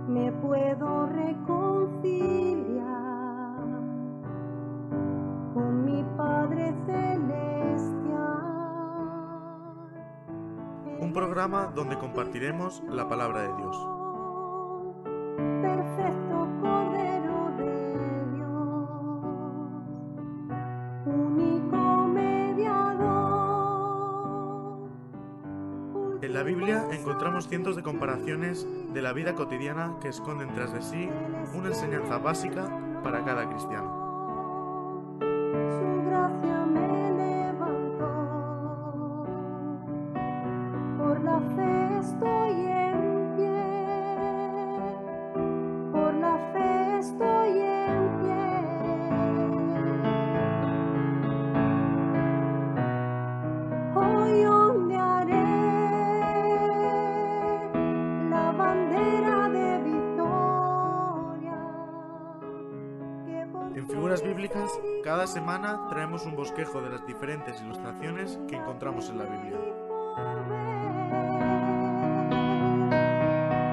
me puedo reconciliar con mi Padre Celestial. Un programa donde compartiremos la palabra de Dios. Perfecto Cordero de Dios, único mediador. En la Biblia encontramos cientos de comparaciones de la vida cotidiana que esconden tras de sí una enseñanza básica para cada cristiano. Su gracia me levantó, por la fe estoy en pie, por la fe estoy en pie. Hoy ondearé la bandera de victoria. En Figuras Bíblicas, cada semana traemos un bosquejo de las diferentes ilustraciones que encontramos en la Biblia.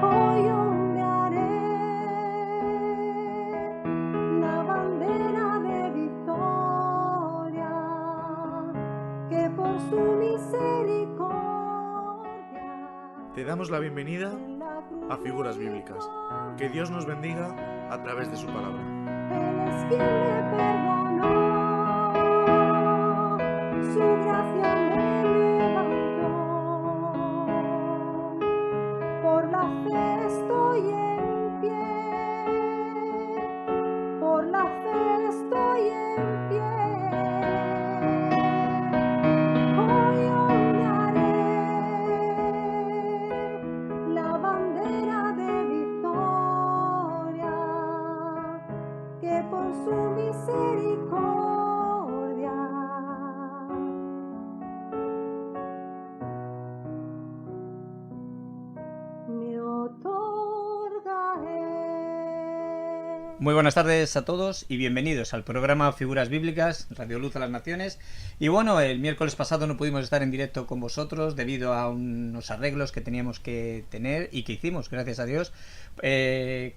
Hoy ondearé la bandera de victoria, que por su misericordia Te damos la bienvenida a Figuras Bíblicas. Que Dios nos bendiga a través de su palabra. Él es quien me perdonó, su gracia me levantó, por la fe estoy en pie, por la fe estoy en pie. Hoy ondearé la bandera de victoria, que por su misericordia me otorgaré. Muy buenas tardes a todos y bienvenidos al programa Figuras Bíblicas, Radio Luz a las Naciones. Y bueno, el miércoles pasado no pudimos estar en directo con vosotros debido a unos arreglos que teníamos que tener y que hicimos, gracias a Dios,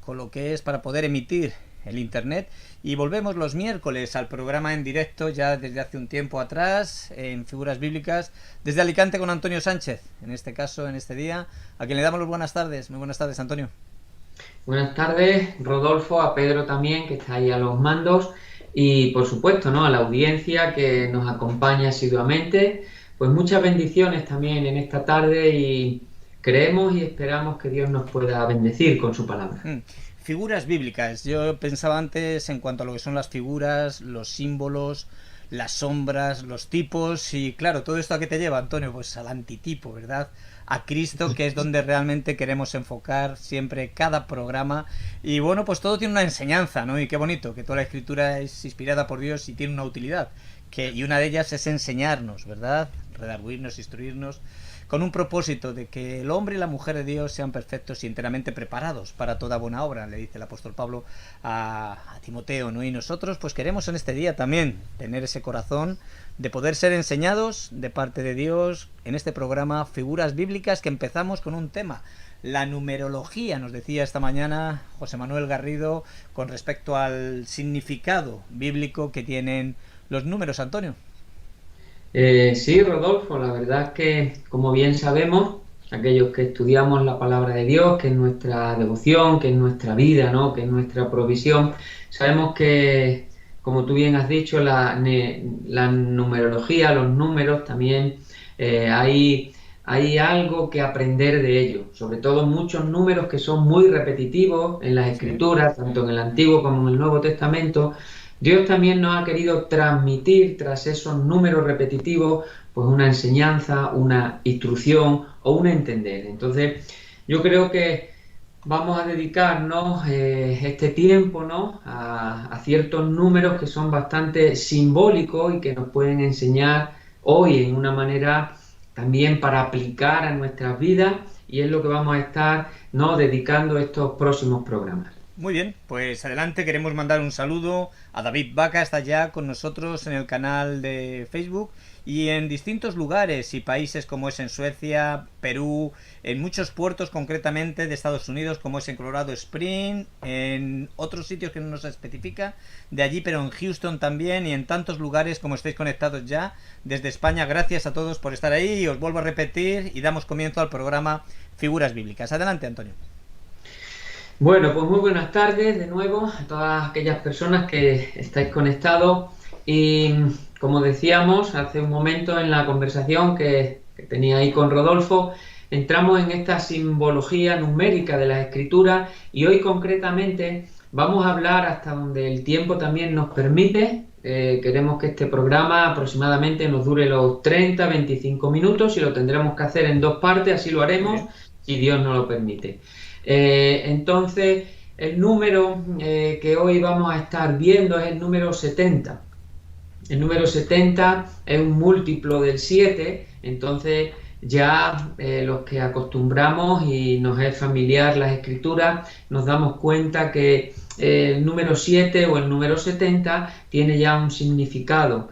con lo que es para poder emitir el internet. Y volvemos los miércoles al programa en directo ya desde hace un tiempo atrás en Figuras Bíblicas desde Alicante con Antonio Sánchez, en este caso, en este día, a quien le damos las buenas tardes. Muy buenas tardes, Antonio. Buenas tardes, Rodolfo, a Pedro también, que está ahí a los mandos, y por supuesto, ¿no?, a la audiencia que nos acompaña asiduamente. Pues muchas bendiciones también en esta tarde y creemos y esperamos que Dios nos pueda bendecir con su palabra. Figuras bíblicas. Yo pensaba antes en cuanto a lo que son las figuras, los símbolos, las sombras, los tipos, y claro, todo esto a qué te lleva, Antonio, pues al antitipo, ¿verdad? A Cristo, que es donde realmente queremos enfocar siempre cada programa. Y bueno, pues todo tiene una enseñanza, ¿no? Y qué bonito, que toda la escritura es inspirada por Dios y tiene una utilidad, y una de ellas es enseñarnos, ¿verdad? Redarguirnos, instruirnos, con un propósito de que el hombre y la mujer de Dios sean perfectos y enteramente preparados para toda buena obra, le dice el apóstol Pablo a Timoteo, ¿no? Y nosotros pues queremos en este día también tener ese corazón de poder ser enseñados de parte de Dios en este programa Figuras Bíblicas, que empezamos con un tema, la numerología, nos decía esta mañana José Manuel Garrido, con respecto al significado bíblico que tienen los números, Antonio. Sí, Rodolfo, la verdad es que, como bien sabemos, aquellos que estudiamos la palabra de Dios, que es nuestra devoción, que es nuestra vida, ¿no?, que es nuestra provisión, sabemos que, como tú bien has dicho, la numerología, los números también, hay algo que aprender de ellos, sobre todo muchos números que son muy repetitivos en las Escrituras, tanto en el Antiguo como en el Nuevo Testamento. Dios también nos ha querido transmitir, tras esos números repetitivos, pues una enseñanza, una instrucción o un entender. Entonces, yo creo que vamos a dedicarnos este tiempo, ¿no?, a ciertos números que son bastante simbólicos y que nos pueden enseñar hoy en una manera también para aplicar a nuestras vidas, y es lo que vamos a estar, ¿no?, dedicando estos próximos programas. Muy bien, pues adelante. Queremos mandar un saludo a David Vaca, está ya con nosotros en el canal de Facebook, y en distintos lugares y países como es en Suecia, Perú, en muchos puertos concretamente de Estados Unidos como es en Colorado Springs, en otros sitios que no nos especifica de allí, pero en Houston también y en tantos lugares como estáis conectados ya desde España. Gracias a todos por estar ahí y os vuelvo a repetir y damos comienzo al programa Figuras Bíblicas. Adelante, Antonio. Bueno, pues muy buenas tardes de nuevo a todas aquellas personas que estáis conectados y como decíamos hace un momento en la conversación que tenía ahí con Rodolfo, entramos en esta simbología numérica de las Escrituras y hoy concretamente vamos a hablar hasta donde el tiempo también nos permite. Queremos que este programa aproximadamente nos dure los 30-25 minutos y lo tendremos que hacer en dos partes, así lo haremos si Dios nos lo permite. Entonces, el número que hoy vamos a estar viendo es el número 70. El número 70 es un múltiplo del 7, entonces ya los que acostumbramos y nos es familiar las escrituras, nos damos cuenta que el número 7 o el número 70 tiene ya un significado.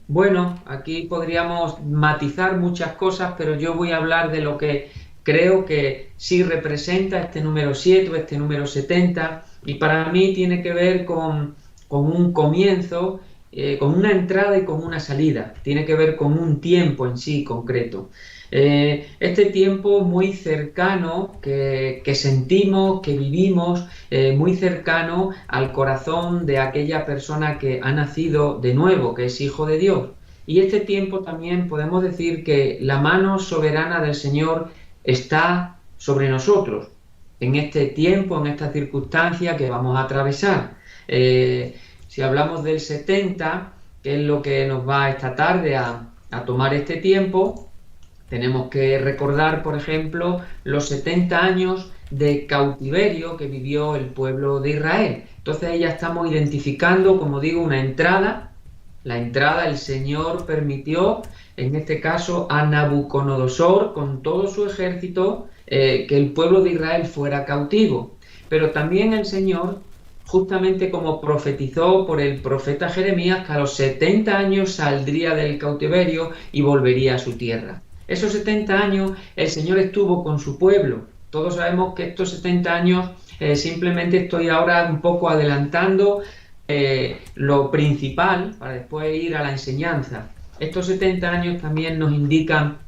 Bueno, aquí podríamos matizar muchas cosas, pero yo voy a hablar de lo que creo que sí representa este número 7 o este número 70, y para mí tiene que ver con un comienzo, con una entrada y con una salida, tiene que ver con un tiempo en sí concreto. Este tiempo muy cercano que sentimos, que vivimos, muy cercano al corazón de aquella persona que ha nacido de nuevo, que es hijo de Dios. Y este tiempo también podemos decir que la mano soberana del Señor está sobre nosotros en este tiempo, en esta circunstancia que vamos a atravesar. Si hablamos del 70, que es lo que nos va esta tarde a tomar este tiempo, tenemos que recordar, por ejemplo, los 70 años de cautiverio que vivió el pueblo de Israel. Entonces ahí ya estamos identificando, como digo, una entrada. La entrada el Señor permitió, en este caso a Nabucodonosor con todo su ejército, que el pueblo de Israel fuera cautivo. Pero también el Señor, justamente como profetizó por el profeta Jeremías, que a los 70 años saldría del cautiverio y volvería a su tierra. Esos 70 años el Señor estuvo con su pueblo. Todos sabemos que estos 70 años, simplemente estoy ahora un poco adelantando lo principal para después ir a la enseñanza. Estos 70 años también nos indican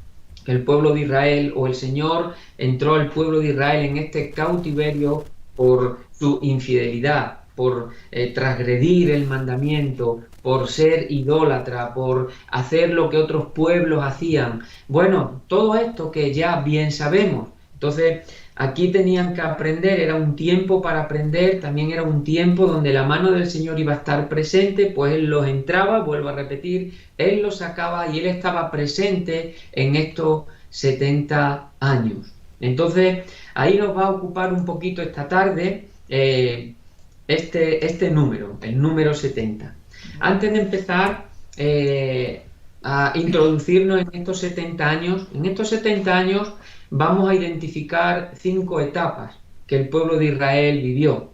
que el pueblo de Israel, o el Señor entró al pueblo de Israel en este cautiverio por su infidelidad, por transgredir el mandamiento, por ser idólatra, por hacer lo que otros pueblos hacían. Bueno, todo esto que ya bien sabemos. Entonces, aquí tenían que aprender, era un tiempo para aprender, también era un tiempo donde la mano del Señor iba a estar presente, pues Él los entraba, vuelvo a repetir, Él los sacaba y Él estaba presente en estos 70 años. Entonces, ahí nos va a ocupar un poquito esta tarde este número, el número 70. Antes de empezar a introducirnos en estos 70 años, vamos a identificar 5 etapas que el pueblo de Israel vivió.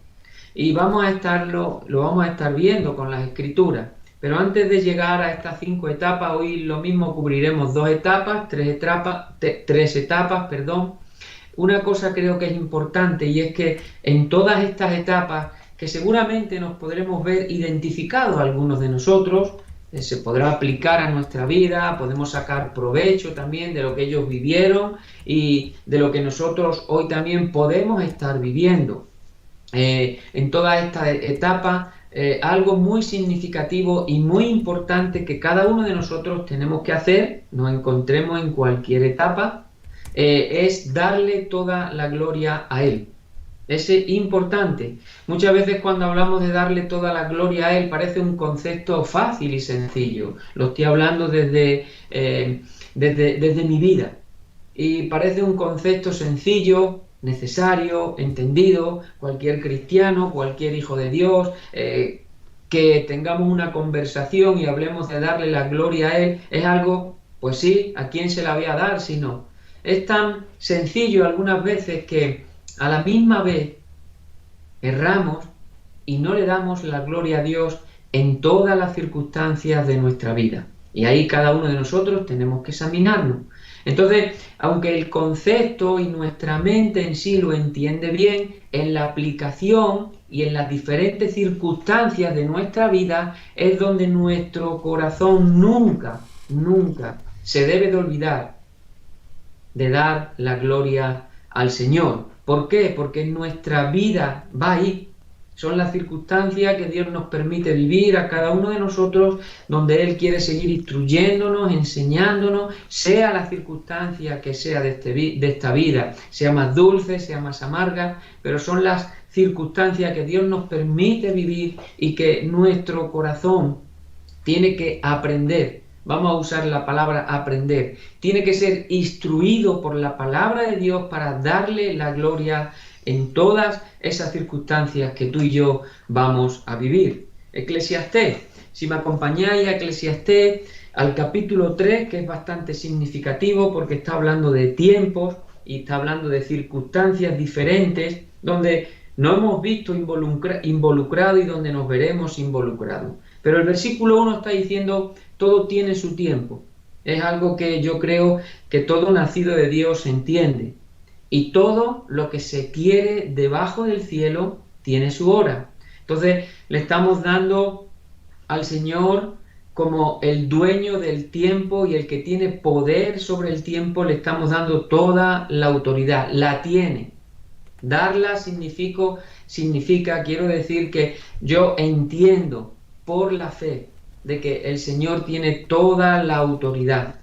Y lo vamos a estar viendo con las escrituras. Pero antes de llegar a estas 5 etapas, hoy lo mismo cubriremos 3 etapas. Una cosa creo que es importante, y es que en todas estas etapas, que seguramente nos podremos ver identificados algunos de nosotros, se podrá aplicar a nuestra vida, podemos sacar provecho también de lo que ellos vivieron y de lo que nosotros hoy también podemos estar viviendo. En toda esta etapa, algo muy significativo y muy importante que cada uno de nosotros tenemos que hacer, nos encontremos en cualquier etapa, es darle toda la gloria a Él. Es importante. Muchas veces cuando hablamos de darle toda la gloria a Él parece un concepto fácil y sencillo. Lo estoy hablando desde mi vida. Y parece un concepto sencillo, necesario, entendido. Cualquier cristiano, cualquier hijo de Dios, que tengamos una conversación y hablemos de darle la gloria a Él, es algo, pues sí, ¿a quién se la voy a dar si no? Es tan sencillo algunas veces que a la misma vez erramos y no le damos la gloria a Dios en todas las circunstancias de nuestra vida. Y ahí cada uno de nosotros tenemos que examinarnos. Entonces, aunque el concepto y nuestra mente en sí lo entiende bien, en la aplicación y en las diferentes circunstancias de nuestra vida es donde nuestro corazón nunca se debe de olvidar de dar la gloria al Señor. ¿Por qué? Porque nuestra vida va ahí. Son las circunstancias que Dios nos permite vivir a cada uno de nosotros, donde Él quiere seguir instruyéndonos, enseñándonos, sea la circunstancia que sea de esta vida, sea más dulce, sea más amarga, pero son las circunstancias que Dios nos permite vivir y que nuestro corazón tiene que aprender. Vamos a usar la palabra aprender. Tiene que ser instruido por la palabra de Dios para darle la gloria en todas esas circunstancias que tú y yo vamos a vivir. Eclesiastés, si me acompañáis a Eclesiastés, al capítulo 3, que es bastante significativo porque está hablando de tiempos y está hablando de circunstancias diferentes, donde nos hemos visto involucrados y donde nos veremos involucrados. Pero el versículo 1 está diciendo, todo tiene su tiempo. Es algo que yo creo que todo nacido de Dios entiende. Y todo lo que se quiere debajo del cielo tiene su hora. Entonces le estamos dando al Señor como el dueño del tiempo y el que tiene poder sobre el tiempo, le estamos dando toda la autoridad. La tiene. Darla significa, quiero decir que yo entiendo por la fe de que el Señor tiene toda la autoridad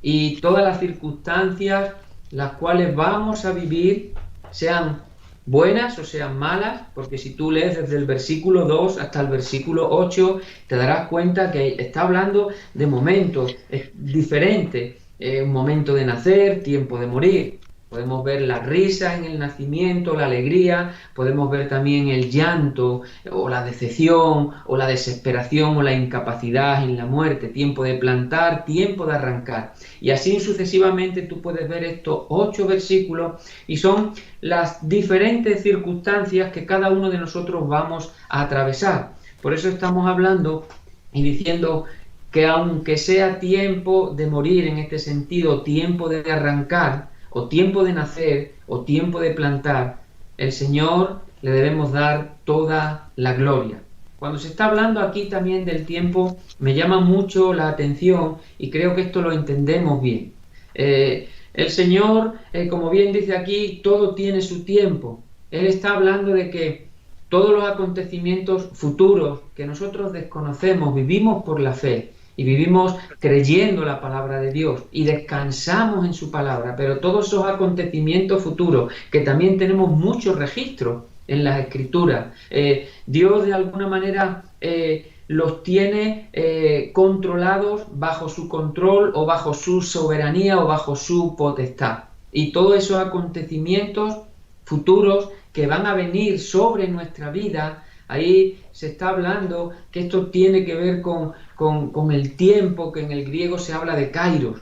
y todas las circunstancias las cuales vamos a vivir, sean buenas o sean malas, porque si tú lees desde el versículo 2 hasta el versículo 8, te darás cuenta que está hablando de momentos diferentes, un momento de nacer, tiempo de morir. Podemos ver la risa en el nacimiento, la alegría, podemos ver también el llanto o la decepción o la desesperación o la incapacidad en la muerte, tiempo de plantar, tiempo de arrancar. Y así sucesivamente tú puedes ver estos 8 versículos y son las diferentes circunstancias que cada uno de nosotros vamos a atravesar. Por eso estamos hablando y diciendo que aunque sea tiempo de morir en este sentido, tiempo de arrancar, o tiempo de nacer, o tiempo de plantar, el Señor le debemos dar toda la gloria. Cuando se está hablando aquí también del tiempo, me llama mucho la atención y creo que esto lo entendemos bien. El Señor, como bien dice aquí, todo tiene su tiempo. Él está hablando de que todos los acontecimientos futuros que nosotros desconocemos, vivimos por la fe, y vivimos creyendo la palabra de Dios y descansamos en su palabra, pero todos esos acontecimientos futuros, que también tenemos muchos registros en las Escrituras, Dios de alguna manera los tiene controlados bajo su control o bajo su soberanía o bajo su potestad. Y todos esos acontecimientos futuros que van a venir sobre nuestra vida, ahí se está hablando que esto tiene que ver con el tiempo, que en el griego se habla de kairos.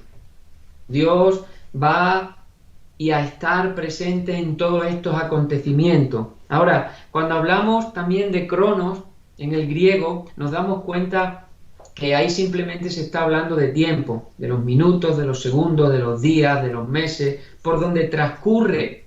Dios va a estar presente en todos estos acontecimientos. Ahora, cuando hablamos también de cronos, en el griego, nos damos cuenta que ahí simplemente se está hablando de tiempo, de los minutos, de los segundos, de los días, de los meses, por donde transcurre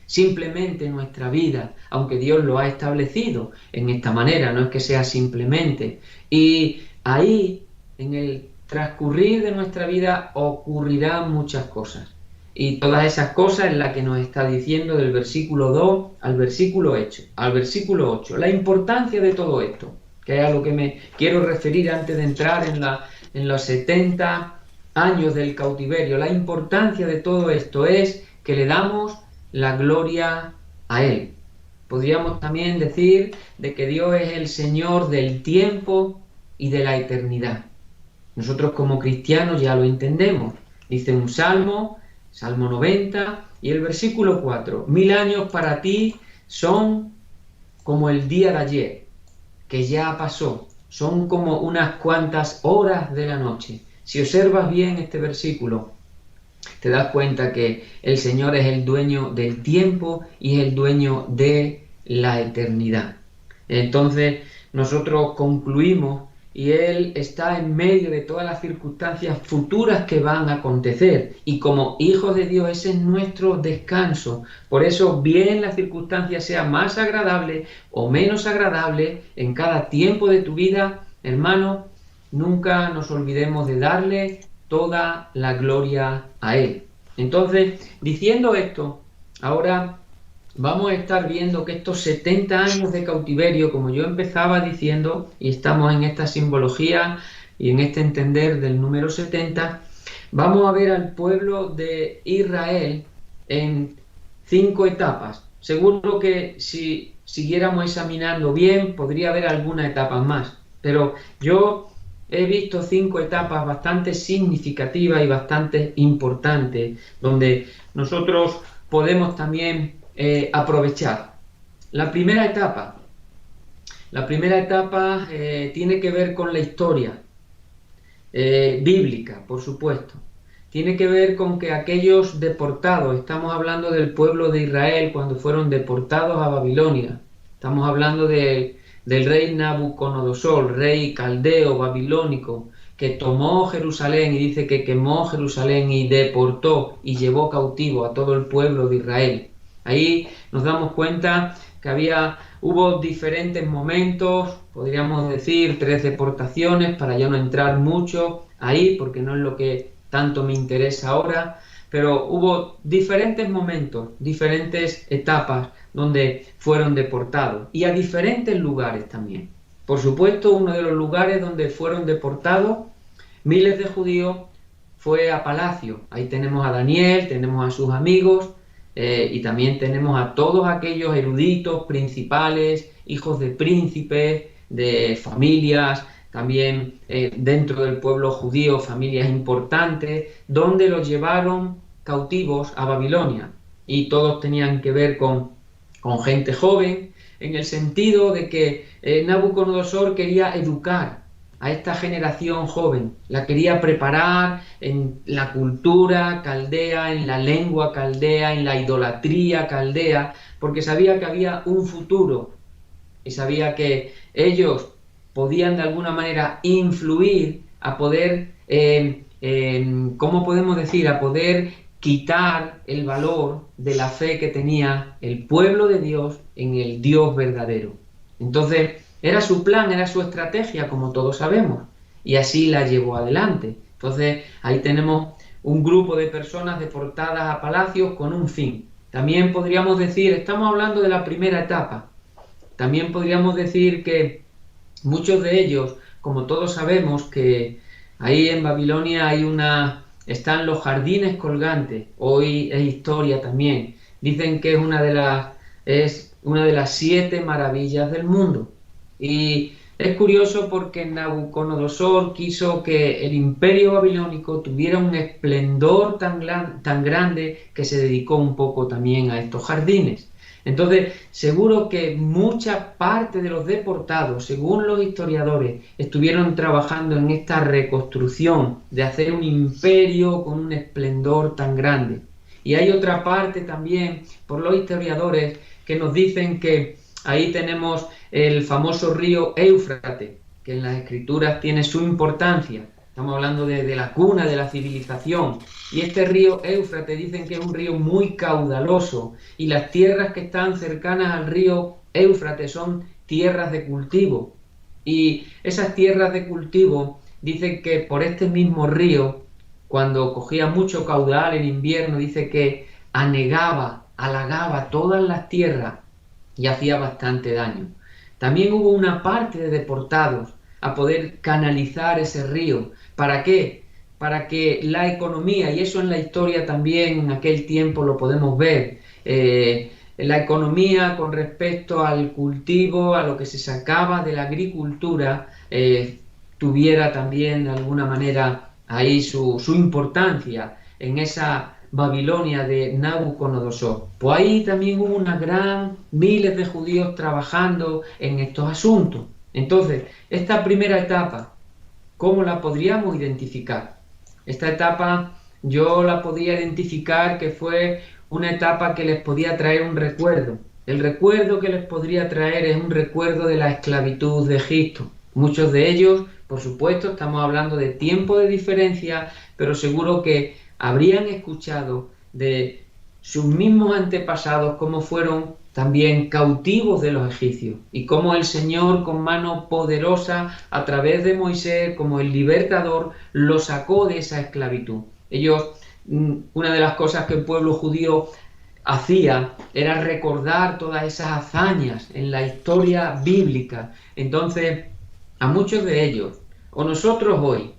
simplemente nuestra vida, aunque Dios lo ha establecido en esta manera, no es que sea simplemente. Y ahí, en el transcurrir de nuestra vida, ocurrirán muchas cosas. Y todas esas cosas es la que nos está diciendo del versículo 2 al versículo 8. La importancia de todo esto, que es a lo que me quiero referir antes de entrar en los 70 años del cautiverio. La importancia de todo esto es que le damos la gloria a Él. Podríamos también decir de que Dios es el Señor del tiempo y de la eternidad. Nosotros como cristianos ya lo entendemos. Dice un Salmo 90, y el versículo 4, 1000 años para ti son como el día de ayer, que ya pasó, son como unas cuantas horas de la noche. Si observas bien este versículo, te das cuenta que el Señor es el dueño del tiempo y es el dueño de la eternidad. Entonces nosotros concluimos y Él está en medio de todas las circunstancias futuras que van a acontecer. Y como hijos de Dios, ese es nuestro descanso. Por eso, bien la circunstancia sea más agradable o menos agradable en cada tiempo de tu vida, hermano, nunca nos olvidemos de darle toda la gloria a Él. Entonces, diciendo esto, ahora vamos a estar viendo que estos 70 años de cautiverio, como yo empezaba diciendo, y estamos en esta simbología y en este entender del número 70, vamos a ver al pueblo de Israel en 5 etapas. Seguro que si siguiéramos examinando bien, podría haber algunas etapas más, pero yo he visto 5 etapas bastante significativas y bastante importantes, donde nosotros podemos también aprovechar. La primera etapa tiene que ver con la historia bíblica, por supuesto. Tiene que ver con que aquellos deportados, estamos hablando del pueblo de Israel cuando fueron deportados a Babilonia, estamos hablando del rey Nabucodonosor, rey caldeo babilónico, que tomó Jerusalén y dice que quemó Jerusalén y deportó y llevó cautivo a todo el pueblo de Israel. Ahí nos damos cuenta que hubo diferentes momentos, podríamos decir 3 deportaciones, para ya no entrar mucho ahí, porque no es lo que tanto me interesa ahora, pero hubo diferentes momentos, diferentes etapas donde fueron deportados, y a diferentes lugares también. Por supuesto, uno de los lugares donde fueron deportados miles de judíos fue a Palacio. Ahí tenemos a Daniel, tenemos a sus amigos, y también tenemos a todos aquellos eruditos principales, hijos de príncipes, de familias, también dentro del pueblo judío, familias importantes, donde los llevaron cautivos a Babilonia. Y todos tenían que ver con gente joven, en el sentido de que Nabucodonosor quería educar a esta generación joven, la quería preparar en la cultura caldea, en la lengua caldea, en la idolatría caldea, porque sabía que había un futuro y sabía que ellos podían de alguna manera influir a poder, ¿cómo podemos decir?, a poder quitar el valor de la fe que tenía el pueblo de Dios en el Dios verdadero. Entonces, era su plan, era su estrategia, como todos sabemos, y así la llevó adelante. Entonces, ahí tenemos un grupo de personas deportadas a palacios con un fin. También podríamos decir, estamos hablando de la primera etapa, también podríamos decir que muchos de ellos, como todos sabemos, que ahí en Babilonia están los jardines colgantes, hoy es historia también. Dicen que es una de las 7 maravillas del mundo. Y es curioso porque Nabucodonosor quiso que el imperio babilónico tuviera un esplendor tan grande que se dedicó un poco también a estos jardines. Entonces, seguro que mucha parte de los deportados, según los historiadores, estuvieron trabajando en esta reconstrucción de hacer un imperio con un esplendor tan grande. Y hay otra parte también, por los historiadores, que nos dicen que ahí tenemos el famoso río Éufrates, que en las escrituras tiene su importancia. Estamos hablando de la cuna de la civilización. Y este río Éufrates dicen que es un río muy caudaloso. Y las tierras que están cercanas al río Éufrates son tierras de cultivo. Y esas tierras de cultivo dicen que por este mismo río, cuando cogía mucho caudal en invierno, dice que halagaba todas las tierras y hacía bastante daño. También hubo una parte de deportados a poder canalizar ese río. ¿Para qué? Para que la economía, y eso en la historia también en aquel tiempo lo podemos ver, la economía con respecto al cultivo, a lo que se sacaba de la agricultura, tuviera también de alguna manera ahí su importancia en esa Babilonia de Nabucodonosor. Pues ahí también hubo miles de judíos trabajando en estos asuntos. Entonces, esta primera etapa, ¿cómo la podríamos identificar? Esta etapa yo la podía identificar que fue una etapa que les podía traer un recuerdo. El recuerdo que les podría traer es un recuerdo de la esclavitud de Egipto. Muchos de ellos por supuesto, estamos hablando de tiempo de diferencia, pero seguro que habrían escuchado de sus mismos antepasados cómo fueron también cautivos de los egipcios y cómo el Señor con mano poderosa a través de Moisés como el libertador los sacó de esa esclavitud. Ellos, una de las cosas que el pueblo judío hacía era recordar todas esas hazañas en la historia bíblica. Entonces, a muchos de ellos, o nosotros hoy,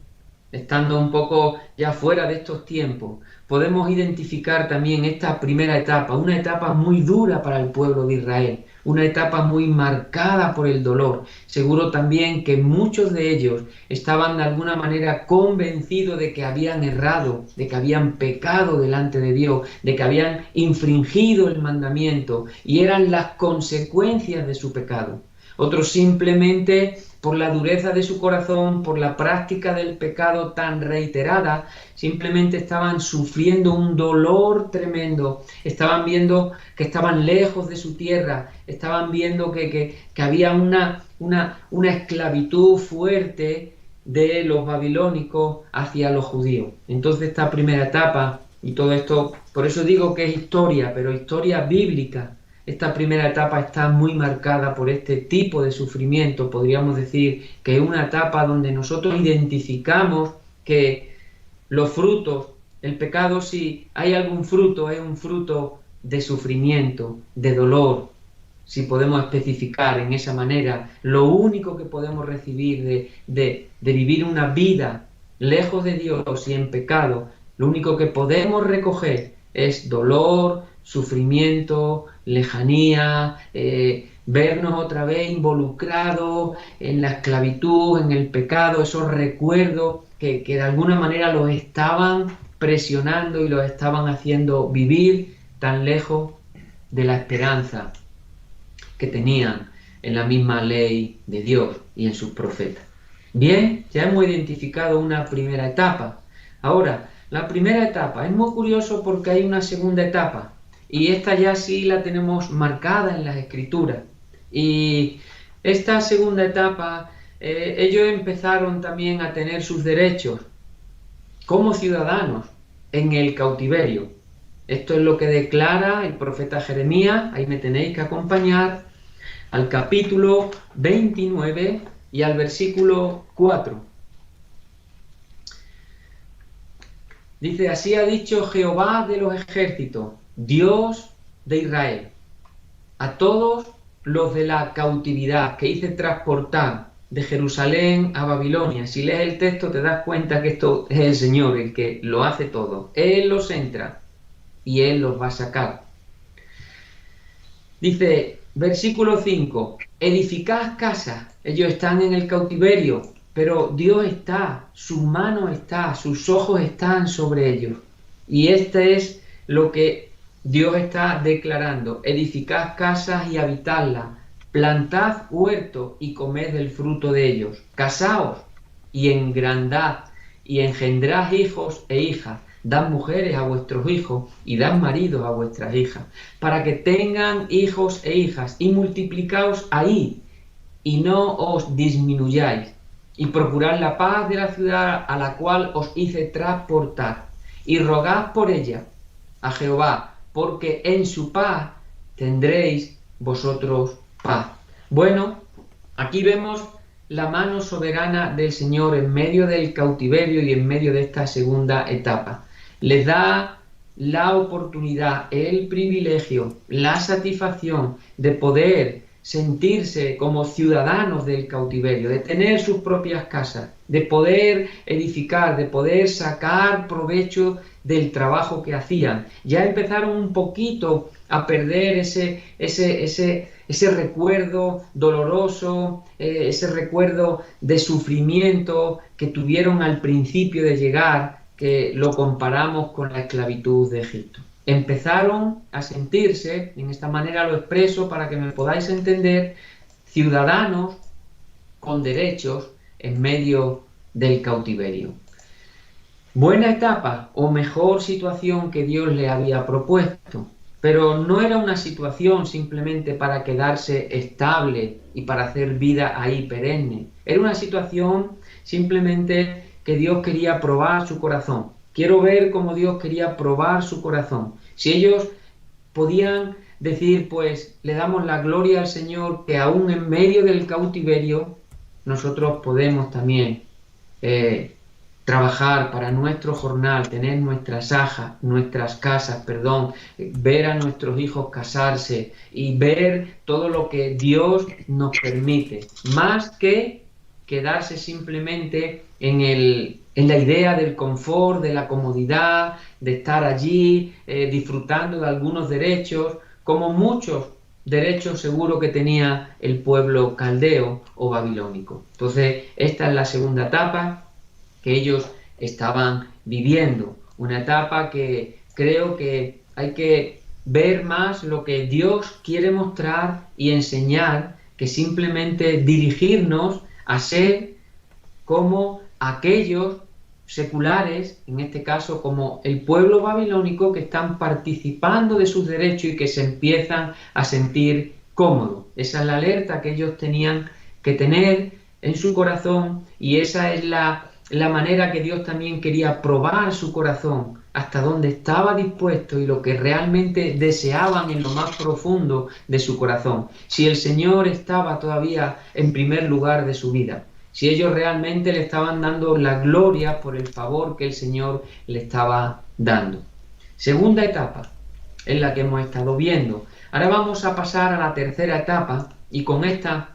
estando un poco ya fuera de estos tiempos, podemos identificar también esta primera etapa, una etapa muy dura para el pueblo de Israel, una etapa muy marcada por el dolor. Seguro también que muchos de ellos estaban de alguna manera convencidos de que habían errado, de que habían pecado delante de Dios, de que habían infringido el mandamiento y eran las consecuencias de su pecado. Otros simplemente por la dureza de su corazón, por la práctica del pecado tan reiterada, simplemente estaban sufriendo un dolor tremendo, estaban viendo que estaban lejos de su tierra, estaban viendo que había una esclavitud fuerte de los babilónicos hacia los judíos. Entonces esta primera etapa, y todo esto, por eso digo que es historia, pero historia bíblica. Esta primera etapa está muy marcada por este tipo de sufrimiento. Podríamos decir que es una etapa donde nosotros identificamos que los frutos, el pecado, si hay algún fruto, es un fruto de sufrimiento, de dolor. Si podemos especificar en esa manera, lo único que podemos recibir de vivir una vida lejos de Dios y en pecado, lo único que podemos recoger es dolor, sufrimiento, lejanía, vernos otra vez involucrados en la esclavitud, en el pecado, esos recuerdos que de alguna manera los estaban presionando y los estaban haciendo vivir tan lejos de la esperanza que tenían en la misma ley de Dios y en sus profetas. Bien, ya hemos identificado una primera etapa. Ahora, la primera etapa es muy curioso porque hay una segunda etapa. Y esta ya sí la tenemos marcada en las Escrituras. Y esta segunda etapa, ellos empezaron también a tener sus derechos como ciudadanos en el cautiverio. Esto es lo que declara el profeta Jeremías, ahí me tenéis que acompañar, al capítulo 29 y al versículo 4. Dice, así ha dicho Jehová de los ejércitos, Dios de Israel, a todos los de la cautividad que hice transportar de Jerusalén a Babilonia. Si lees el texto te das cuenta que esto es el Señor el que lo hace todo. Él los entra y Él los va a sacar. Dice, versículo 5, edificad casas. Ellos están en el cautiverio, pero Dios está, su mano está, sus ojos están sobre ellos. Y este es lo que Dios está declarando, edificad casas y habitadlas, plantad huertos y comed del fruto de ellos, casaos y engrandad y engendrad hijos e hijas, dad mujeres a vuestros hijos y dad maridos a vuestras hijas, para que tengan hijos e hijas y multiplicaos ahí y no os disminuyáis, y procurad la paz de la ciudad a la cual os hice transportar, y rogad por ella a Jehová, porque en su paz tendréis vosotros paz. Bueno, aquí vemos la mano soberana del Señor en medio del cautiverio y en medio de esta segunda etapa. Les da la oportunidad, el privilegio, la satisfacción de poder sentirse como ciudadanos del cautiverio, de tener sus propias casas, de poder edificar, de poder sacar provecho del trabajo que hacían. Ya empezaron un poquito a perder ese recuerdo doloroso, ese recuerdo de sufrimiento que tuvieron al principio de llegar, que lo comparamos con la esclavitud de Egipto. Empezaron a sentirse, en esta manera lo expreso para que me podáis entender, ciudadanos con derechos en medio del cautiverio. Buena etapa o mejor situación que Dios le había propuesto, pero no era una situación simplemente para quedarse estable y para hacer vida ahí perenne. Era una situación simplemente que Dios quería probar su corazón. Quiero ver cómo Dios quería probar su corazón. Si ellos podían decir, pues le damos la gloria al Señor, que aún en medio del cautiverio nosotros podemos también trabajar para nuestro jornal, tener nuestras casas, ver a nuestros hijos casarse y ver todo lo que Dios nos permite, más que quedarse simplemente en la idea del confort, de la comodidad, de estar allí disfrutando de algunos derechos, como muchos derechos seguro que tenía el pueblo caldeo o babilónico. Entonces, esta es la segunda etapa que ellos estaban viviendo, una etapa que creo que hay que ver más lo que Dios quiere mostrar y enseñar, que simplemente dirigirnos a ser como aquellos seculares, en este caso como el pueblo babilónico, que están participando de sus derechos y que se empiezan a sentir cómodos. Esa es la alerta que ellos tenían que tener en su corazón, y esa es la manera que Dios también quería probar su corazón, hasta dónde estaba dispuesto y lo que realmente deseaban en lo más profundo de su corazón. Si el Señor estaba todavía en primer lugar de su vida, si ellos realmente le estaban dando la gloria por el favor que el Señor le estaba dando. Segunda etapa en la que hemos estado viendo. Ahora vamos a pasar a la tercera etapa, y con esta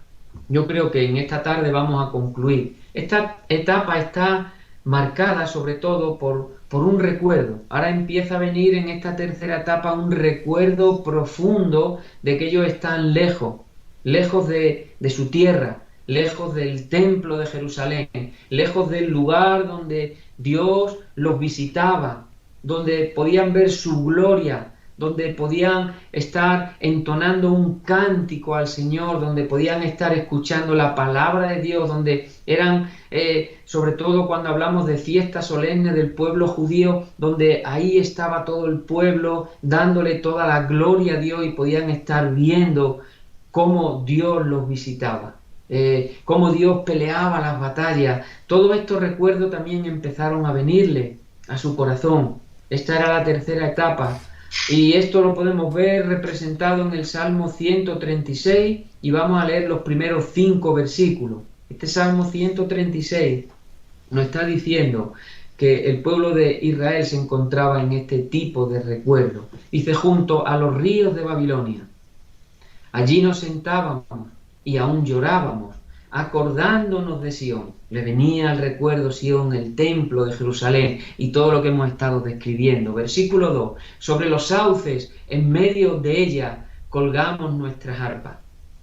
yo creo que en esta tarde vamos a concluir. Esta etapa está marcada sobre todo por un recuerdo. Ahora empieza a venir en esta tercera etapa un recuerdo profundo de que ellos están lejos de su tierra, lejos del templo de Jerusalén, lejos del lugar donde Dios los visitaba, donde podían ver su gloria, donde podían estar entonando un cántico al Señor, donde podían estar escuchando la palabra de Dios, donde eran, sobre todo cuando hablamos de fiestas solemnes del pueblo judío, donde ahí estaba todo el pueblo dándole toda la gloria a Dios, y podían estar viendo cómo Dios los visitaba, cómo Dios peleaba las batallas. Todos estos recuerdos también empezaron a venirle a su corazón. Esta era la tercera etapa. Y esto lo podemos ver representado en el Salmo 136, y vamos a leer los primeros 5 versículos. Este Salmo 136 nos está diciendo que el pueblo de Israel se encontraba en este tipo de recuerdo. Dice: junto a los ríos de Babilonia, allí nos sentábamos y aún llorábamos, acordándonos de Sión. Le venía al recuerdo Sión, el templo de Jerusalén, y todo lo que hemos estado describiendo. Versículo 2: sobre los sauces, en medio de ella, colgamos nuestras arpas.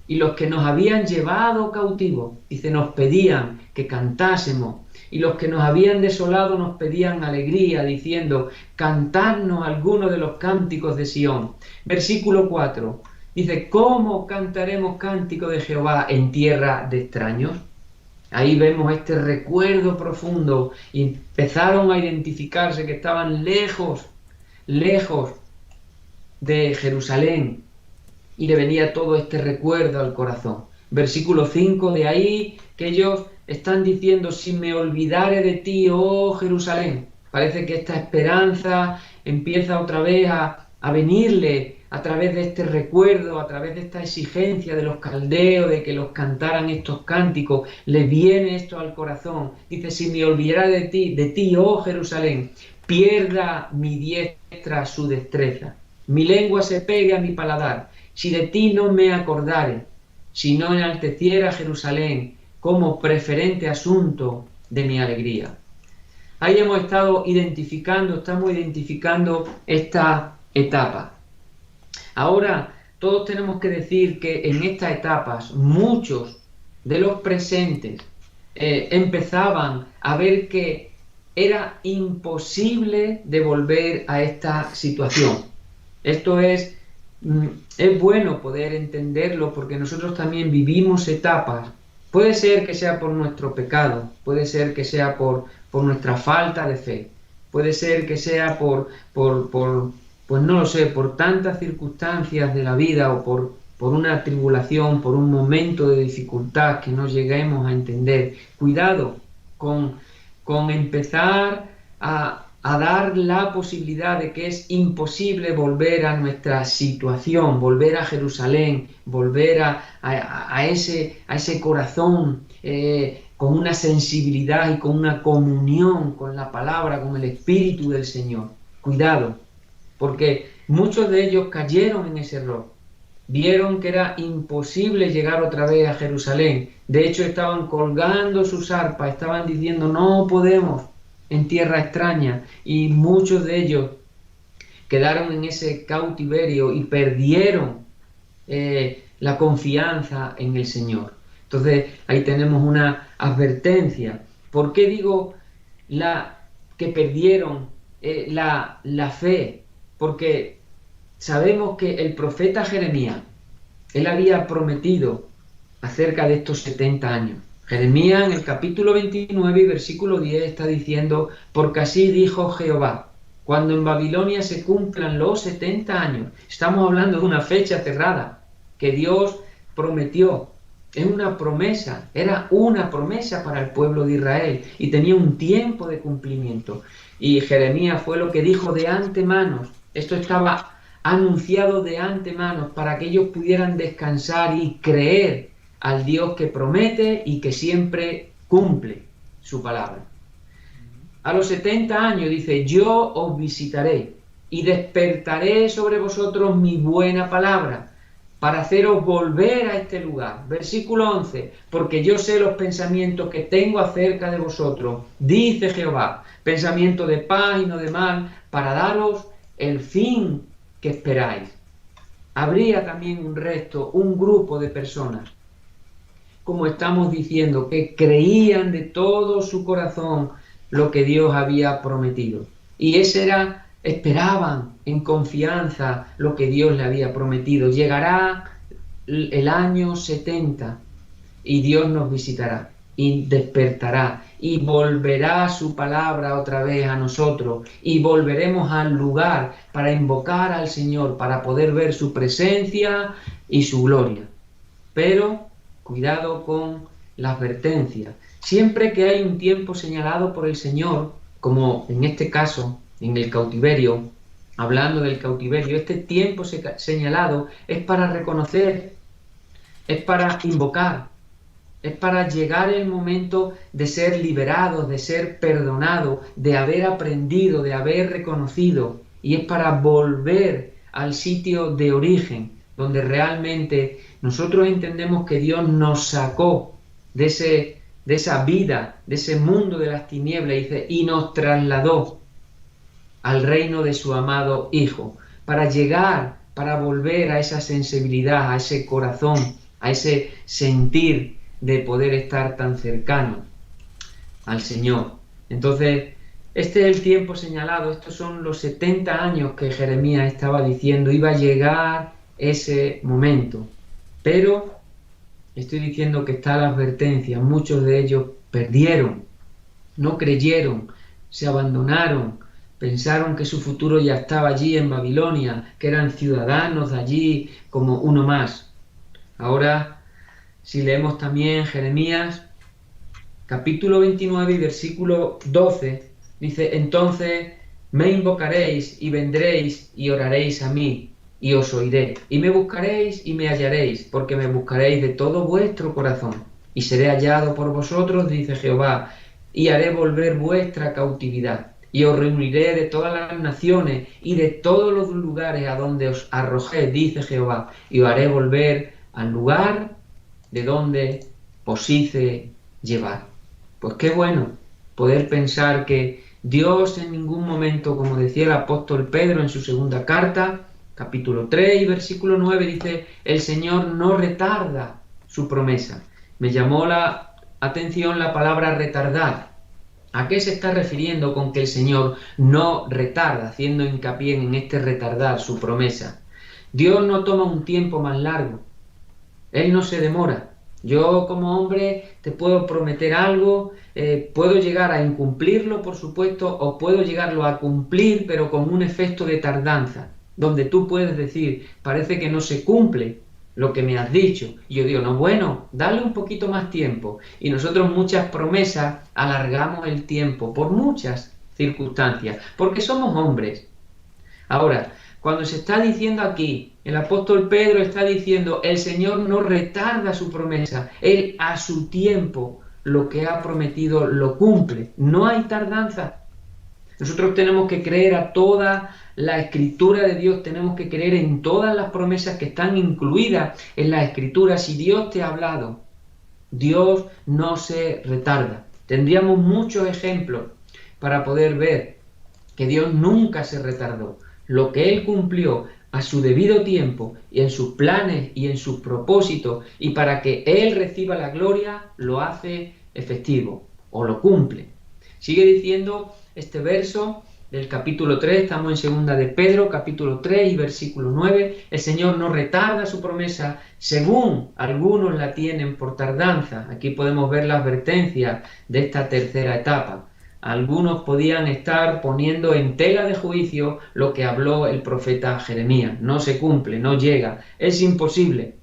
Y los que nos habían llevado cautivos, dice, nos pedían que cantásemos. Y los que nos habían desolado nos pedían alegría, diciendo: cantadnos algunos de los cánticos de Sión. Versículo 4. Dice: ¿cómo cantaremos cántico de Jehová en tierra de extraños? Ahí vemos este recuerdo profundo, y empezaron a identificarse que estaban lejos de Jerusalén, y le venía todo este recuerdo al corazón. Versículo 5, de ahí que ellos están diciendo: si me olvidare de ti, oh Jerusalén. Parece que esta esperanza empieza otra vez a venirle a través de este recuerdo, a través de esta exigencia de los caldeos, de que los cantaran estos cánticos. Les viene esto al corazón. Dice: si me olvidara de ti, oh Jerusalén, pierda mi diestra su destreza, mi lengua se pegue a mi paladar, si de ti no me acordare, si no enalteciera Jerusalén como preferente asunto de mi alegría. Ahí estamos identificando esta etapa. Ahora, todos tenemos que decir que en estas etapas muchos de los presentes empezaban a ver que era imposible de volver a esta situación. Esto es bueno poder entenderlo, porque nosotros también vivimos etapas. Puede ser que sea por nuestro pecado, puede ser que sea por nuestra falta de fe, puede ser que sea pues no lo sé, por tantas circunstancias de la vida, o por una tribulación, por un momento de dificultad que no lleguemos a entender. Cuidado, con empezar a dar la posibilidad de que es imposible volver a nuestra situación, volver a Jerusalén, volver a ese corazón con una sensibilidad y con una comunión con la palabra, con el Espíritu del Señor. Cuidado, porque muchos de ellos cayeron en ese error. Vieron que era imposible llegar otra vez a Jerusalén. De hecho, estaban colgando sus arpas, estaban diciendo, no podemos en tierra extraña. Y muchos de ellos quedaron en ese cautiverio y perdieron la confianza en el Señor. Entonces, ahí tenemos una advertencia. ¿Por qué digo que perdieron la fe? Porque sabemos que el profeta Jeremías, él había prometido acerca de estos 70 años. Jeremías en el capítulo 29 y versículo 10 está diciendo, porque así dijo Jehová, cuando en Babilonia se cumplan los 70 años, estamos hablando de una fecha cerrada que Dios prometió, es una promesa, era una promesa para el pueblo de Israel y tenía un tiempo de cumplimiento. Y Jeremías fue lo que dijo de antemano, esto estaba anunciado de antemano para que ellos pudieran descansar y creer al Dios que promete y que siempre cumple su palabra. A los 70 años dice, yo os visitaré y despertaré sobre vosotros mi buena palabra para haceros volver a este lugar. Versículo 11, porque yo sé los pensamientos que tengo acerca de vosotros, dice Jehová, pensamiento de paz y no de mal, para daros el fin que esperáis. Habría también un grupo de personas, como estamos diciendo, que creían de todo su corazón lo que Dios había prometido. Y esperaban en confianza lo que Dios le había prometido. Llegará el año 70 y Dios nos visitará y despertará y volverá su palabra otra vez a nosotros y volveremos al lugar para invocar al Señor, para poder ver su presencia y su gloria. Pero cuidado con la advertencia. Siempre que hay un tiempo señalado por el Señor, como en este caso, en el cautiverio, hablando del cautiverio, este tiempo señalado es para reconocer, es para invocar, es para llegar el momento de ser liberados, de ser perdonados, de haber aprendido, de haber reconocido, y es para volver al sitio de origen, donde realmente nosotros entendemos que Dios nos sacó de esa vida, de ese mundo de las tinieblas, y nos trasladó al reino de su amado Hijo, para llegar, para volver a esa sensibilidad, a ese corazón, a ese sentir de poder estar tan cercano al Señor. Entonces, este es el tiempo señalado, estos son los 70 años que Jeremías estaba diciendo, iba a llegar ese momento. Pero estoy diciendo que está la advertencia, muchos de ellos perdieron, no creyeron, se abandonaron, pensaron que su futuro ya estaba allí en Babilonia, que eran ciudadanos de allí como uno más. Ahora, si leemos también Jeremías, capítulo 29 y versículo 12, dice, entonces me invocaréis y vendréis y oraréis a mí, y os oiré, y me buscaréis y me hallaréis, porque me buscaréis de todo vuestro corazón, y seré hallado por vosotros, dice Jehová, y haré volver vuestra cautividad, y os reuniré de todas las naciones y de todos los lugares a donde os arrojé, dice Jehová, y os haré volver al lugar de donde os hice llevar. Pues qué bueno poder pensar que Dios en ningún momento, como decía el apóstol Pedro en su segunda carta, capítulo 3 y versículo 9, dice, el Señor no retarda su promesa. Me llamó la atención la palabra retardar. ¿A qué se está refiriendo con que el Señor no retarda, haciendo hincapié en este retardar su promesa? Dios no toma un tiempo más largo. Él no se demora. Yo como hombre te puedo prometer algo, puedo llegar a incumplirlo, por supuesto, o puedo llegarlo a cumplir, pero con un efecto de tardanza, donde tú puedes decir, parece que no se cumple, lo que me has dicho. Y yo digo, no, bueno, dale un poquito más tiempo. Y nosotros muchas promesas alargamos el tiempo por muchas circunstancias, porque somos hombres. Ahora, cuando se está diciendo aquí, el apóstol Pedro está diciendo, el Señor no retarda su promesa, Él a su tiempo lo que ha prometido lo cumple, no hay tardanza. Nosotros tenemos que creer a toda la escritura de Dios, tenemos que creer en todas las promesas que están incluidas en la escritura. Si Dios te ha hablado, Dios no se retarda. Tendríamos muchos ejemplos para poder ver que Dios nunca se retardó. Lo que Él cumplió a su debido tiempo y en sus planes y en sus propósitos, y para que Él reciba la gloria, lo hace efectivo o lo cumple. Sigue diciendo este verso del capítulo 3, estamos en segunda de Pedro, capítulo 3 y versículo 9, el Señor no retarda su promesa, según algunos la tienen por tardanza. Aquí podemos ver la advertencia de esta tercera etapa. Algunos podían estar poniendo en tela de juicio lo que habló el profeta Jeremías. No se cumple, no llega, es imposible.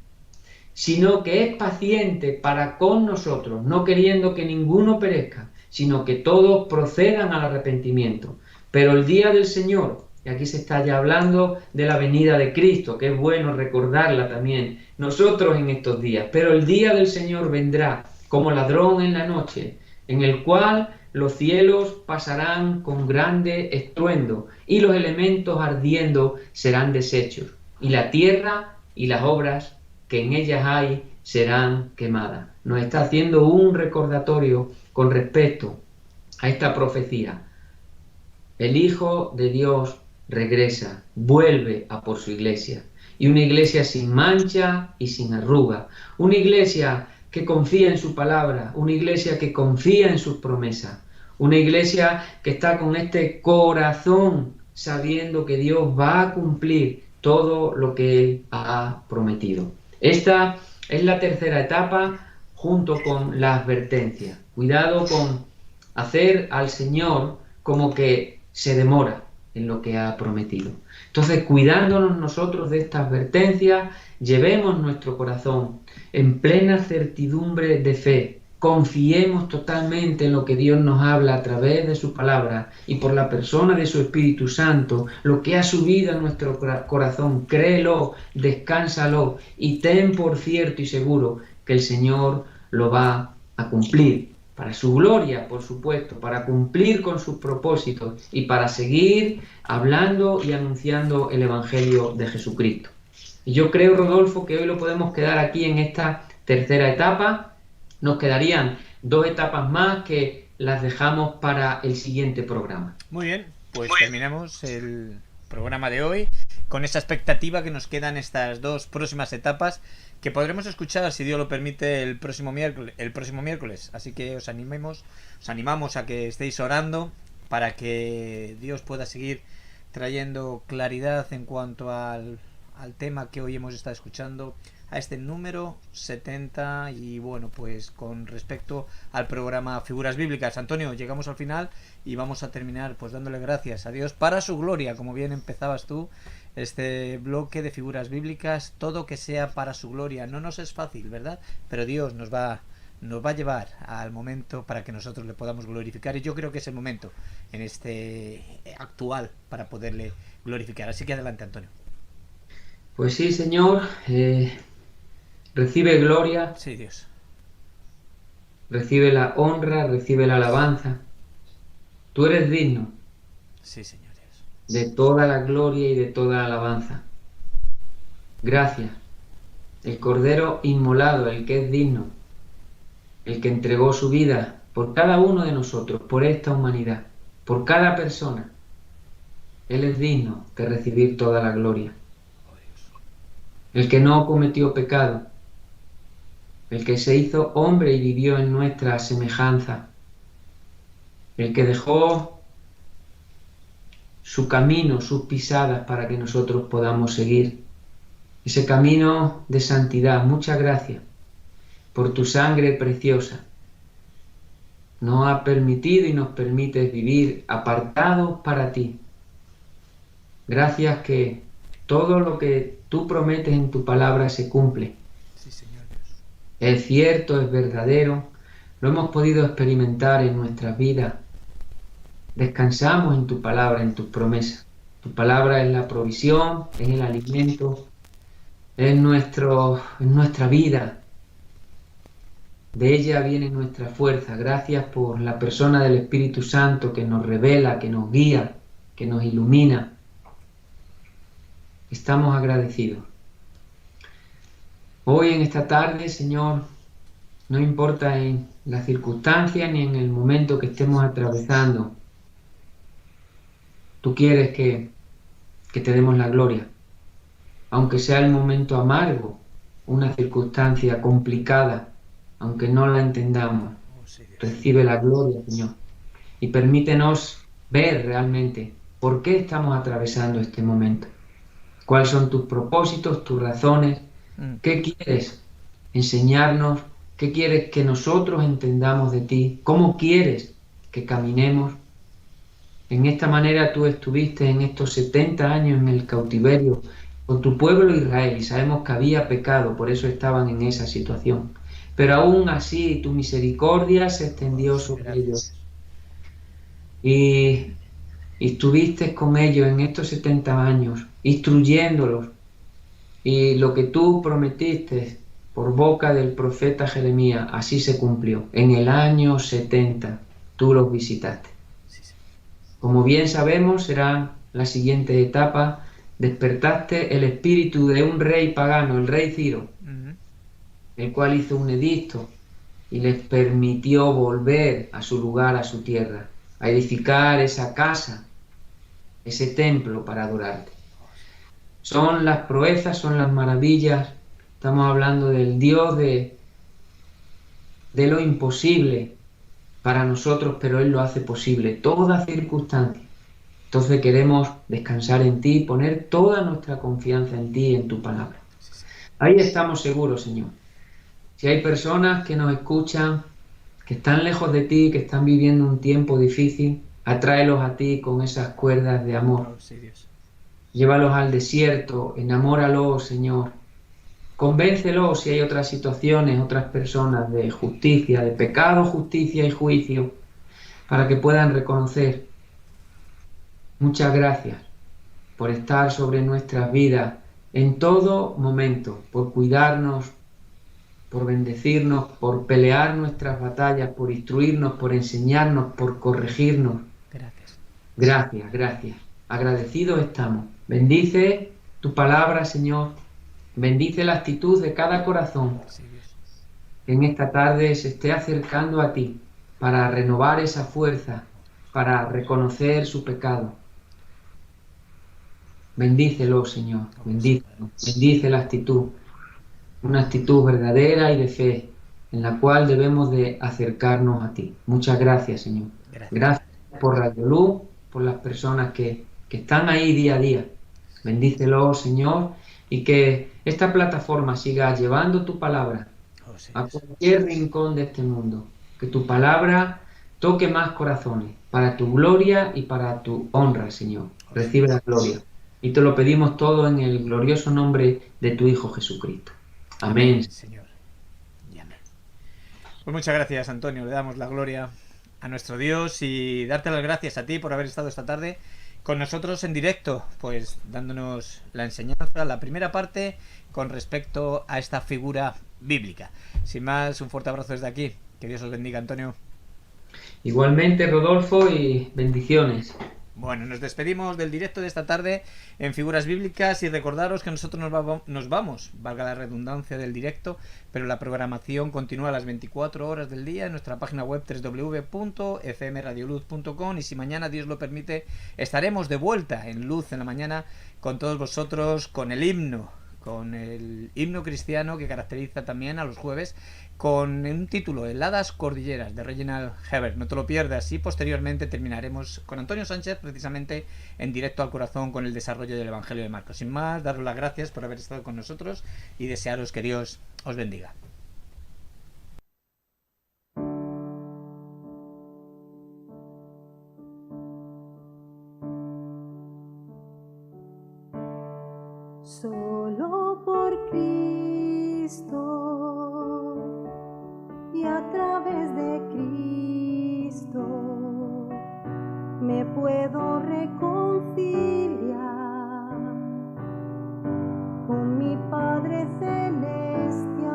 Sino que es paciente para con nosotros, no queriendo que ninguno perezca, sino que todos procedan al arrepentimiento. Pero el día del Señor, y aquí se está ya hablando de la venida de Cristo, que es bueno recordarla también, nosotros en estos días, pero el día del Señor vendrá como ladrón en la noche, en el cual los cielos pasarán con grande estruendo, y los elementos ardiendo serán deshechos, y la tierra y las obras que en ellas hay serán quemadas. Nos está haciendo un recordatorio con respecto a esta profecía. El Hijo de Dios regresa, vuelve a por su iglesia, y una iglesia sin mancha y sin arruga, una iglesia que confía en su palabra, una iglesia que confía en sus promesas, una iglesia que está con este corazón sabiendo que Dios va a cumplir todo lo que Él ha prometido. Esta es la tercera etapa junto con la advertencia. Cuidado con hacer al Señor como que se demora en lo que ha prometido. Entonces, cuidándonos nosotros de esta advertencia, llevemos nuestro corazón en plena certidumbre de fe. Confiemos totalmente en lo que Dios nos habla a través de su palabra y por la persona de su Espíritu Santo, lo que ha subido a nuestro corazón. Créelo, descánsalo y ten por cierto y seguro que el Señor lo va a cumplir. Para su gloria, por supuesto, para cumplir con sus propósitos y para seguir hablando y anunciando el Evangelio de Jesucristo. Y yo creo, Rodolfo, que hoy lo podemos quedar aquí en esta tercera etapa. Nos quedarían 2 etapas más que las dejamos para el siguiente programa. Muy bien, pues terminamos el programa de hoy con esa expectativa que nos quedan estas 2 próximas etapas que podremos escuchar, si Dios lo permite, el próximo miércoles. Así que os animamos a que estéis orando para que Dios pueda seguir trayendo claridad en cuanto al tema que hoy hemos estado escuchando, a este número 70. Y bueno, pues con respecto al programa Figuras Bíblicas, Antonio, llegamos al final y vamos a terminar pues dándole gracias a Dios para su gloria, como bien empezabas tú este bloque de Figuras Bíblicas, todo que sea para su gloria. No nos es fácil, ¿verdad? Pero Dios nos va a llevar al momento para que nosotros le podamos glorificar, y yo creo que es el momento en este actual para poderle glorificar. Así que adelante, Antonio. Pues sí, Señor, recibe gloria, Sí, Dios. recibe la honra, recibe la alabanza. Tú eres digno Sí, Señor Dios. de toda la gloria y de toda la alabanza. Gracias. El Cordero inmolado, el que es digno, el que entregó su vida por cada uno de nosotros, por esta humanidad, por cada persona. Él es digno de recibir toda la gloria. El que no cometió pecado, el que se hizo hombre y vivió en nuestra semejanza, el que dejó su camino, sus pisadas para que nosotros podamos seguir ese camino de santidad. Muchas gracias por tu sangre preciosa. Nos ha permitido y nos permites vivir apartados para ti. Gracias que todo lo que tú prometes en tu palabra se cumple. Sí, Señor Dios. Es cierto, es verdadero, lo hemos podido experimentar en nuestras vidas. Descansamos en tu palabra, en tus promesas. Tu palabra es la provisión, es el alimento, es nuestra vida. De ella viene nuestra fuerza. Gracias por la persona del Espíritu Santo que nos revela, que nos guía, que nos ilumina. Estamos agradecidos. Hoy en esta tarde, Señor, no importa en las circunstancias ni en el momento que estemos atravesando, tú quieres que te demos la gloria. Aunque sea el momento amargo, una circunstancia complicada, aunque no la entendamos, recibe la gloria, Señor. Y permítenos ver realmente por qué estamos atravesando este momento. ¿Cuáles son tus propósitos, tus razones? ¿Qué quieres enseñarnos? ¿Qué quieres que nosotros entendamos de ti? ¿Cómo quieres que caminemos? En esta manera tú estuviste en estos 70 años en el cautiverio con tu pueblo Israel y sabemos que había pecado, por eso estaban en esa situación. Pero aún así tu misericordia se extendió sobre ellos y estuviste con ellos en estos 70 años, instruyéndolos. Y lo que tú prometiste por boca del profeta Jeremías, así se cumplió. En el año 70 tú los visitaste. Como bien sabemos, será la siguiente etapa. Despertaste el espíritu de un rey pagano, el rey Ciro, el cual hizo un edicto y les permitió volver a su lugar, a su tierra, a edificar esa casa, ese templo para adorarte. Son las proezas, son las maravillas. Estamos hablando del Dios de lo imposible para nosotros, pero Él lo hace posible, toda circunstancia. Entonces queremos descansar en ti, poner toda nuestra confianza en ti y en tu palabra. Ahí estamos seguros, Señor. Si hay personas que nos escuchan, que están lejos de ti, que están viviendo un tiempo difícil, atráelos a ti con esas cuerdas de amor. Llévalos al desierto, enamóralos, Señor. Convéncelos si hay otras situaciones, otras personas de justicia, de pecado, justicia y juicio, para que puedan reconocer. Muchas gracias por estar sobre nuestras vidas en todo momento, por cuidarnos, por bendecirnos, por pelear nuestras batallas, por instruirnos, por enseñarnos, por corregirnos. Gracias. Gracias, gracias. Agradecidos estamos. Bendice tu palabra, Señor. Bendice la actitud de cada corazón que en esta tarde se esté acercando a ti para renovar esa fuerza, para reconocer su pecado. Bendícelo, Señor. Bendícelo. Bendice la actitud. Una actitud verdadera y de fe en la cual debemos de acercarnos a ti. Muchas gracias, Señor. Gracias por Radio Luz, por las personas que están ahí día a día. Bendícelo, Señor, y que esta plataforma siga llevando tu palabra a cualquier rincón de este mundo. Que tu palabra toque más corazones para tu gloria y para tu honra, Señor. Recibe la gloria. Y te lo pedimos todo en el glorioso nombre de tu Hijo Jesucristo. Amén. Señor. Y amén. Pues muchas gracias, Antonio. Le damos la gloria a nuestro Dios y darte las gracias a ti por haber estado esta tarde con nosotros en directo, pues dándonos la enseñanza, la primera parte con respecto a esta figura bíblica. Sin más, un fuerte abrazo desde aquí. Que Dios os bendiga, Antonio. Igualmente, Rodolfo, y bendiciones. Bueno, nos despedimos del directo de esta tarde en Figuras Bíblicas y recordaros que nosotros nos vamos, valga la redundancia del directo, pero la programación continúa a las 24 horas del día en nuestra página web www.fmradioluz.com y si mañana, Dios lo permite, estaremos de vuelta en Luz en la mañana con todos vosotros con el himno cristiano que caracteriza también a los jueves, con un título, Heladas Cordilleras, de Reginald Heber. No te lo pierdas y posteriormente terminaremos con Antonio Sánchez, precisamente en directo al corazón con el desarrollo del Evangelio de Marcos. Sin más, daros las gracias por haber estado con nosotros y desearos que Dios os bendiga. Solo a través de Cristo me puedo reconciliar con mi Padre Celestial.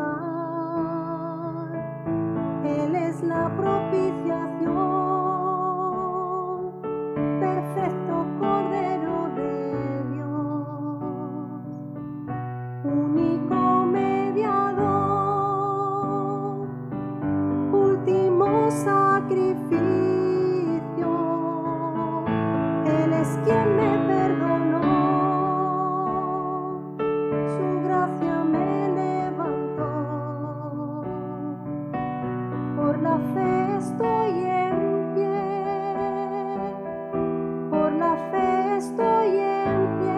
Él es la propiciación, perfecto Cordero de Dios, único mediador, último sacrificio. Él es quien me perdonó, su gracia me levantó. Por la fe estoy en pie, por la fe estoy en pie.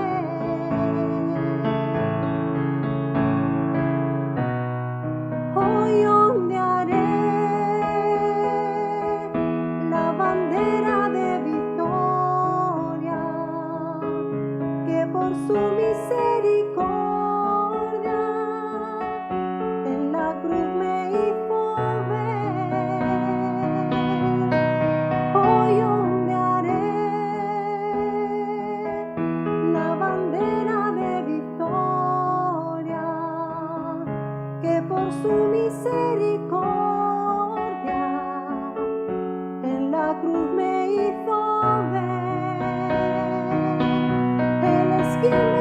Hoy ondearé la bandera de victoria, que por su misericordia en la cruz me hizo ver. Hoy ondearé la bandera de victoria, que por su misericordia en la cruz me hizo ver. Él es quien